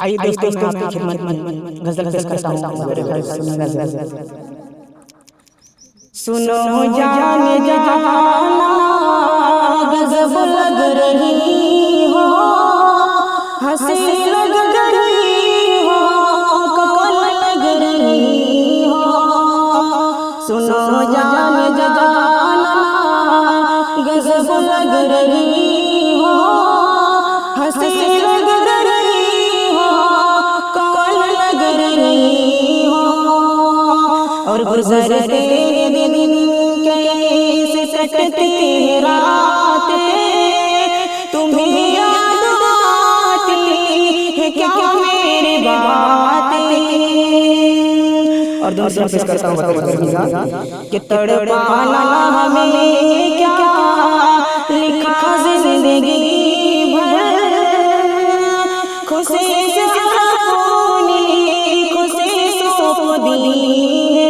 आइए दोस्तों, मैं आपकी खिदमत में गजल पेश करता हूँ। मेरे भाई सुनिए गजल। सुनो जान जाना गजब लग रही हो, हंसी लग रही हो, कमाल लग रही हो। सुनो जान जाना गजब लग रही हो, हंसी लग रही हो, कमाल लग रही हो। और गुजरते दिन कैसे कटती है रातें, तुम्हें याद आती है क्या मेरी बातें। और दूसरा पेश करता हूँ कि तड़पाना हमें क्या लिखा जिंदगी भर, खुशी से खुशी सौंप दी है।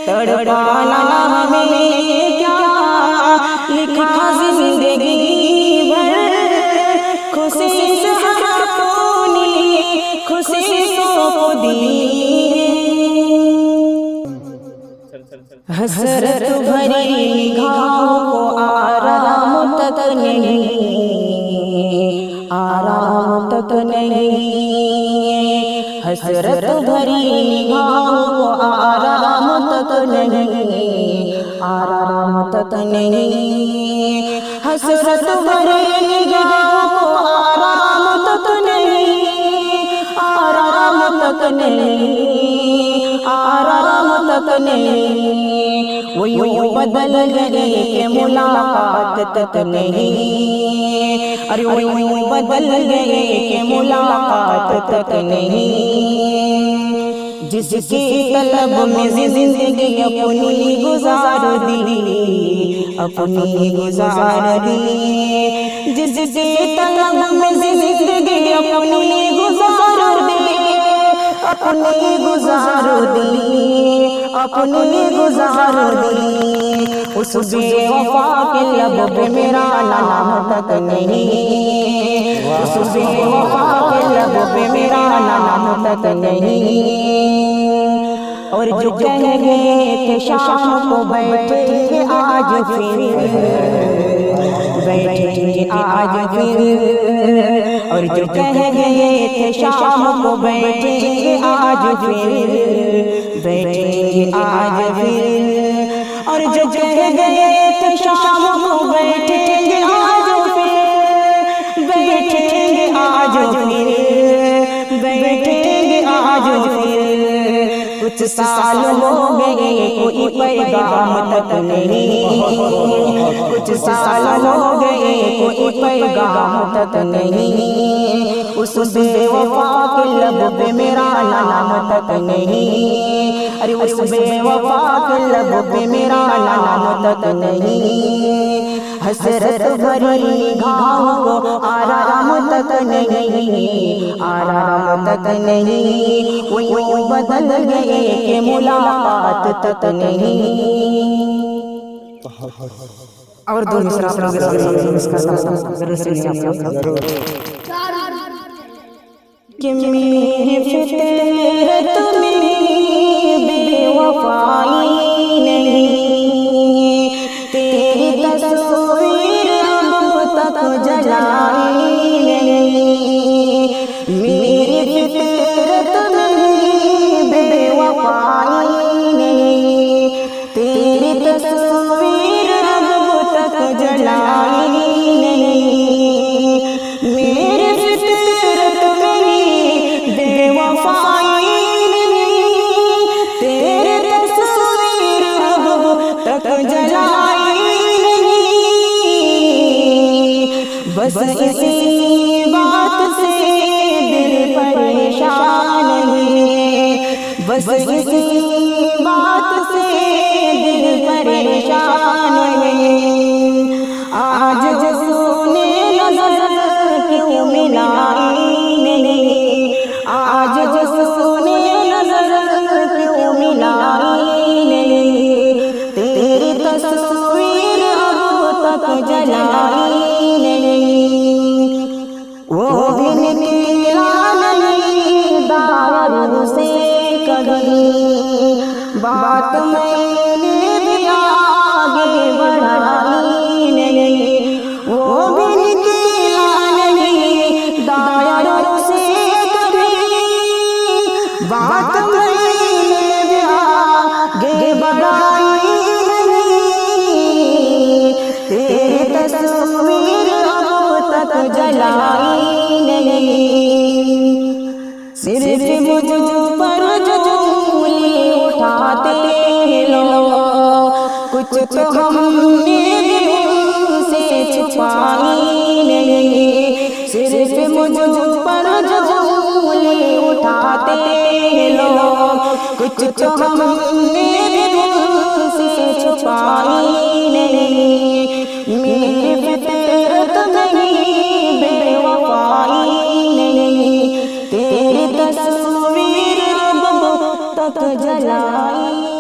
तड़पाना हमें क्या लिखा जिंदगी भर, खुशी से खुशी सौंप दी। हसरत भरी घाव को आराम तक नहीं, आराम तक नहीं। हसरत भरी घाव को आराम तक नहीं, आराम तक नहीं। हसरत भरी घाव को आराम तक नहीं, आराम तक नहीं, आराम तक नहीं। वो यूं बदल गए कि मुलाकात तक नहीं, अरे वो यूं बदल गए कि मुलाकात तक नहीं। जिसकी तलब में जिंदगी अपनी गुजार दी, अपनी गुजार दी। जिसकी तलब में जिंदगी अपनी गुजार दी, अपनी गुजार दी, अपनी गुजार दी। उस बेवफा के लब पे मेरा नाम तक नहीं, उस बेवफा के लब पे मेरा नाम तक नहीं। और जो कह गए थे शाम को बैठेंगे आज फिर, बैठेंगे आज फिर। और जो कह गए थे शाम को बैठेंगे आज फिर, बैठेंगे आज फिर। और जो कह गए थे शाम को बैठेंगे आज फिर, बैठेंगे आज फिर, बैठेंगे आज फिर। कुछ साल हो गए कोई पैगाम तक नहीं, कुछ साल हो गए कोई पैगाम तक नहीं। उस बेवफा के लब पे मेरा नाम तक नहीं, अरे उस बेवफा के लब पे मेरा नाम तक नहीं। हसरत भरी घाव को आराम तक नहीं, आराम तक नहीं। वो यूं बदल गए कि मुलाकात तक नहीं। और दो मिसरा कि मेरी फितरत में बेवफाई नहीं, तेरी तस्वीर अब तक जलाई नहीं। मेरी फितरत में बेवफाई नहीं, तेरी तस्वीर अब तक जलाई नहीं। मेरी फितरत में बेवफाई नहीं, तेरी तस्वीर अब तक जलाई नहीं। बस इसी बात से दिल परेशान है, बस इसी बात से दिल परेशान है। आज जो सुने नजर क्यों मिलाई नहीं, आज जो सुने नजर क्यों मिलाई नहीं। तेरी तस्वीर अब तक जलाई नहीं। वो दिन निकला तो हमने से छुपाई नहीं, सिर्फ मुझ पर झूले उठाते लोग। कुछ तो हमने से छुपाई नहीं, मेरी फितरत नहीं बेवफाई नहीं, तेरी तस्वीर रब तक जलाई।